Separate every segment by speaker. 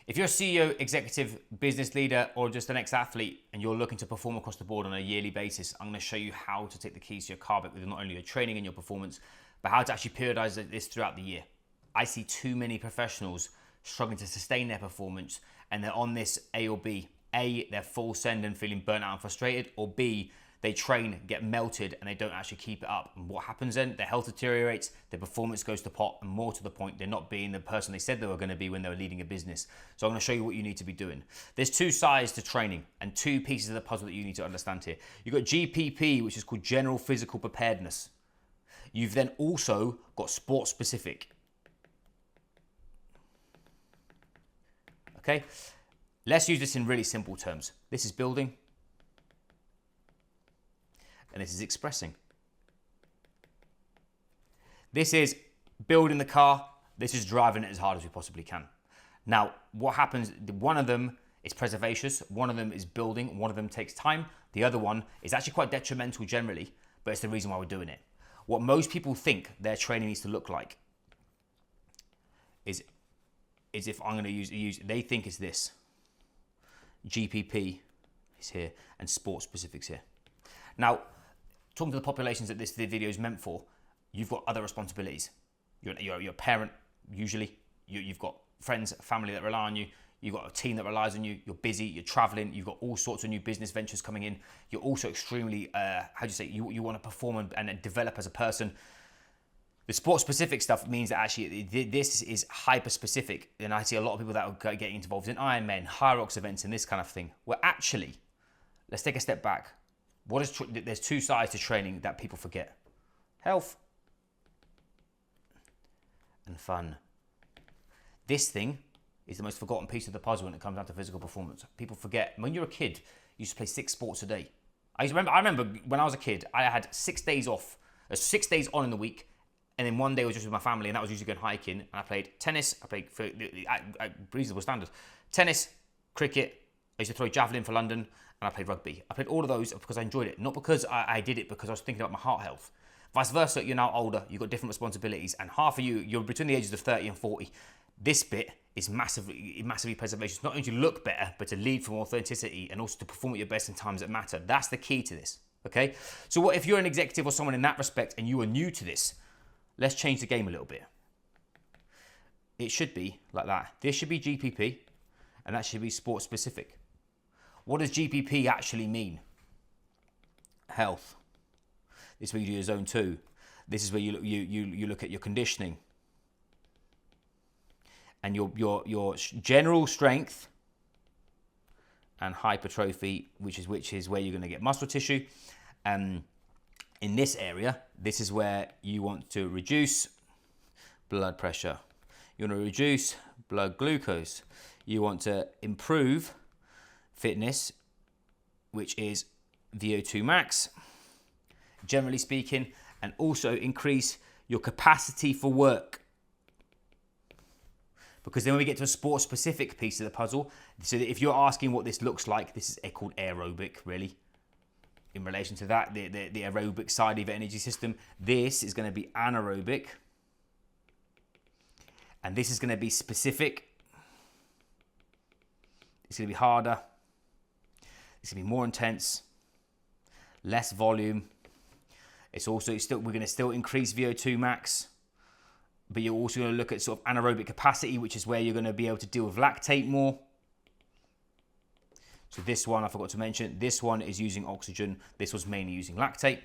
Speaker 1: If you're a CEO, executive, business leader, or just an ex-athlete and you're looking to perform across the board on a yearly basis, I'm going to show you how to take the keys to your car back with not only your training and your performance, but how to actually periodize this throughout the year. I see too many professionals struggling to sustain their performance and they're on this A or B. A, they're full send and feeling burnt out and frustrated, or B, they train, get melted, and they don't actually keep it up. And what happens then? Their health deteriorates, their performance goes to pot, and more to the point, they're not being the person they said they were going to be when they were leading a business. So I'm going to show you what you need to be doing. There's two sides to training and two pieces of the puzzle that you need to understand here. You've got GPP, which is called General Physical Preparedness. You've then also got sport specific. Okay, let's use this in really simple terms. This is building. And this is expressing. This is building the car. This is driving it as hard as we possibly can. Now, what happens, one of them is preservacious, one of them is building, one of them takes time. The other one is actually quite detrimental generally, but it's the reason why we're doing it. What most people think their training needs to look like is if I'm going to use, they think it's this. GPP is here and sport specifics here. Now, talking to the populations that this video is meant for, you've got other responsibilities. You're a parent, usually. You've got friends, family that rely on you. You've got a team that relies on you. You're busy, you're traveling. You've got all sorts of new business ventures coming in. You're also extremely, you want to perform and develop as a person. The sport-specific stuff means that actually this is hyper-specific. And I see a lot of people that are getting involved in Ironman, Hyrox events, and this kind of thing. Well, actually, let's take a step back. There's two sides to training that people forget. Health and fun. This thing is the most forgotten piece of the puzzle when it comes down to physical performance. People forget, when you're a kid, you used to play 6 sports a day. I remember when I was a kid, I had 6 days off, 6 days on in the week, and then one day was just with my family, and that was usually going hiking, and I played tennis, I played for reasonable standards, tennis, cricket, I used to throw javelin for London, and I played rugby. I played all of those because I enjoyed it, not because I did it because I was thinking about my heart health. Vice versa, you're now older, you've got different responsibilities, and half of you're between the ages of 30 and 40. This bit is massively preservation. Not only to look better, but to lead from authenticity and also to perform at your best in times that matter. That's the key to this, okay? So what if you're an executive or someone in that respect and you are new to this? Let's change the game a little bit. It should be like that. This should be GPP, and that should be sport specific. What does GPP actually mean? Health. This is where you do your zone 2. This is where you look at your conditioning and your general strength and hypertrophy, which is where you're going to get muscle tissue. In this area, this is where you want to reduce blood pressure. You want to reduce blood glucose. You want to improve fitness, which is VO2 max, generally speaking, and also increase your capacity for work. Because then when we get to a sport-specific piece of the puzzle, so that if you're asking what this looks like, this is called aerobic, really. In relation to that, the aerobic side of the energy system, this is going to be anaerobic. And this is going to be specific. It's going to be harder. It's going to be more intense. Less volume. We're going to still increase VO2 max. But you're also going to look at sort of anaerobic capacity, which is where you're going to be able to deal with lactate more. So this one, I forgot to mention, this one is using oxygen. This was mainly using lactate.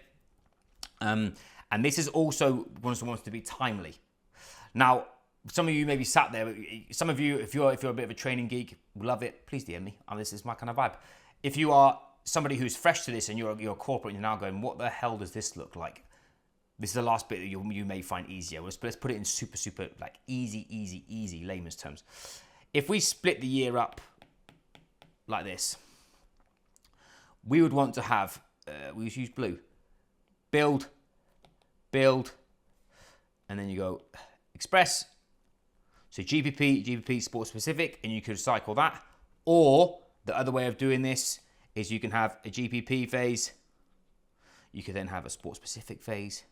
Speaker 1: And this is also wants to be timely. Now, some of you maybe sat there. Some of you, if you're a bit of a training geek, love it. Please DM me. This is my kind of vibe. If you are somebody who's fresh to this and you're a corporate and you're now going, what the hell does this look like? This is the last bit that you may find easier. Let's put it in super like easy layman's terms. If we split the year up like this, we would want to have, we use blue, build, and then you go express. So GPP, sport specific, and you could cycle that. Or the other way of doing this is you can have a GPP phase, you could then have a sport specific phase,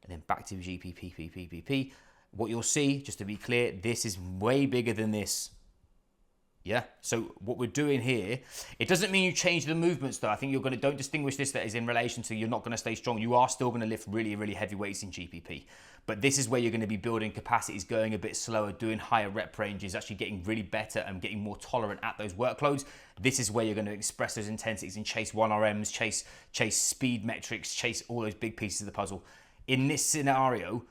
Speaker 1: and then back to GPP. What you'll see, just to be clear, this is way bigger than this. Yeah. So what we're doing here, it doesn't mean you change the movements though. I think don't distinguish this that is in relation to you're not going to stay strong. You are still going to lift really, really heavy weights in GPP. But this is where you're going to be building capacities, going a bit slower, doing higher rep ranges, actually getting really better and getting more tolerant at those workloads. This is where you're going to express those intensities and chase 1RMs, chase speed metrics, chase all those big pieces of the puzzle. In this scenario,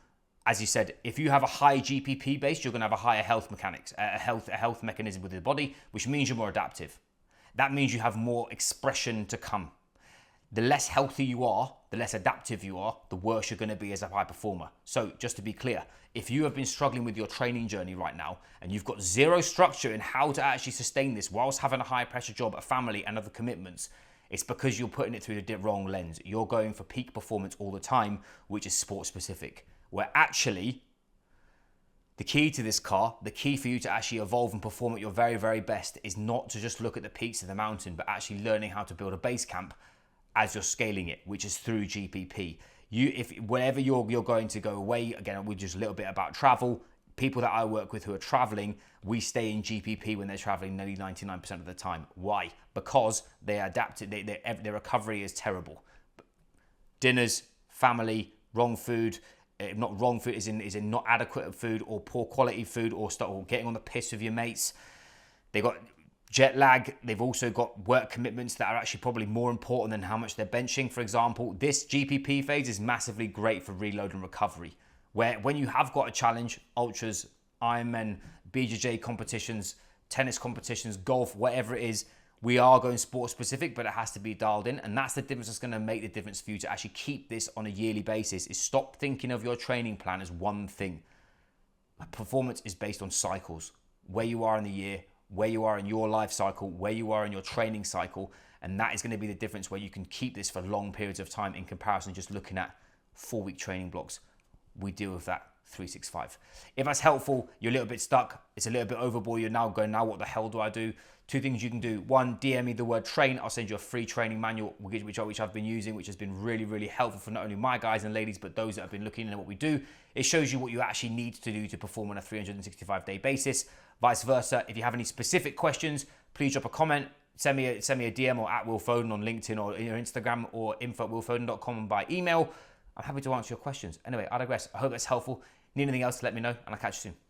Speaker 1: as you said, if you have a high GPP base, you're going to have a higher health mechanics, a health mechanism within the body, which means you're more adaptive. That means you have more expression to come. The less healthy you are, the less adaptive you are, the worse you're going to be as a high performer. So just to be clear, if you have been struggling with your training journey right now and you've got zero structure in how to actually sustain this whilst having a high pressure job, a family and other commitments, it's because you're putting it through the wrong lens. You're going for peak performance all the time, which is sport specific. Where actually, the key to this car, the key for you to actually evolve and perform at your very, very best is not to just look at the peaks of the mountain, but actually learning how to build a base camp as you're scaling it, which is through GPP. Wherever you're going to go away, again, we're just a little bit about travel. People that I work with who are traveling, we stay in GPP when they're traveling nearly 99% of the time. Why? Because they adapted, their recovery is terrible. Dinners, family, wrong food, not wrong food is in not adequate food or poor quality food or getting on the piss with your mates. They got jet lag. They've also got work commitments that are actually probably more important than how much they're benching. For example, this GPP phase is massively great for reload and recovery. Where when you have got a challenge, ultras, Ironman, BJJ competitions, tennis competitions, golf, whatever it is, we are going sport specific, but it has to be dialed in. And that's the difference that's going to make the difference for you to actually keep this on a yearly basis is stop thinking of your training plan as one thing. Performance is based on cycles, where you are in the year, where you are in your life cycle, where you are in your training cycle. And that is going to be the difference where you can keep this for long periods of time in comparison to just looking at 4-week training blocks. We deal with that 365. If that's helpful, you're a little bit stuck, it's a little bit overboard, you're now going, now what the hell do I do? 2 things you can do. 1, DM me the word train. I'll send you a free training manual, which I've been using, which has been really, really helpful for not only my guys and ladies, but those that have been looking at what we do. It shows you what you actually need to do to perform on a 365-day basis. Vice versa, if you have any specific questions, please drop a comment, send me a DM or at Will Foden on LinkedIn or your Instagram or info@willfoden.com by email. I'm happy to answer your questions. Anyway, I digress. I hope that's helpful. Need anything else, let me know, and I'll catch you soon.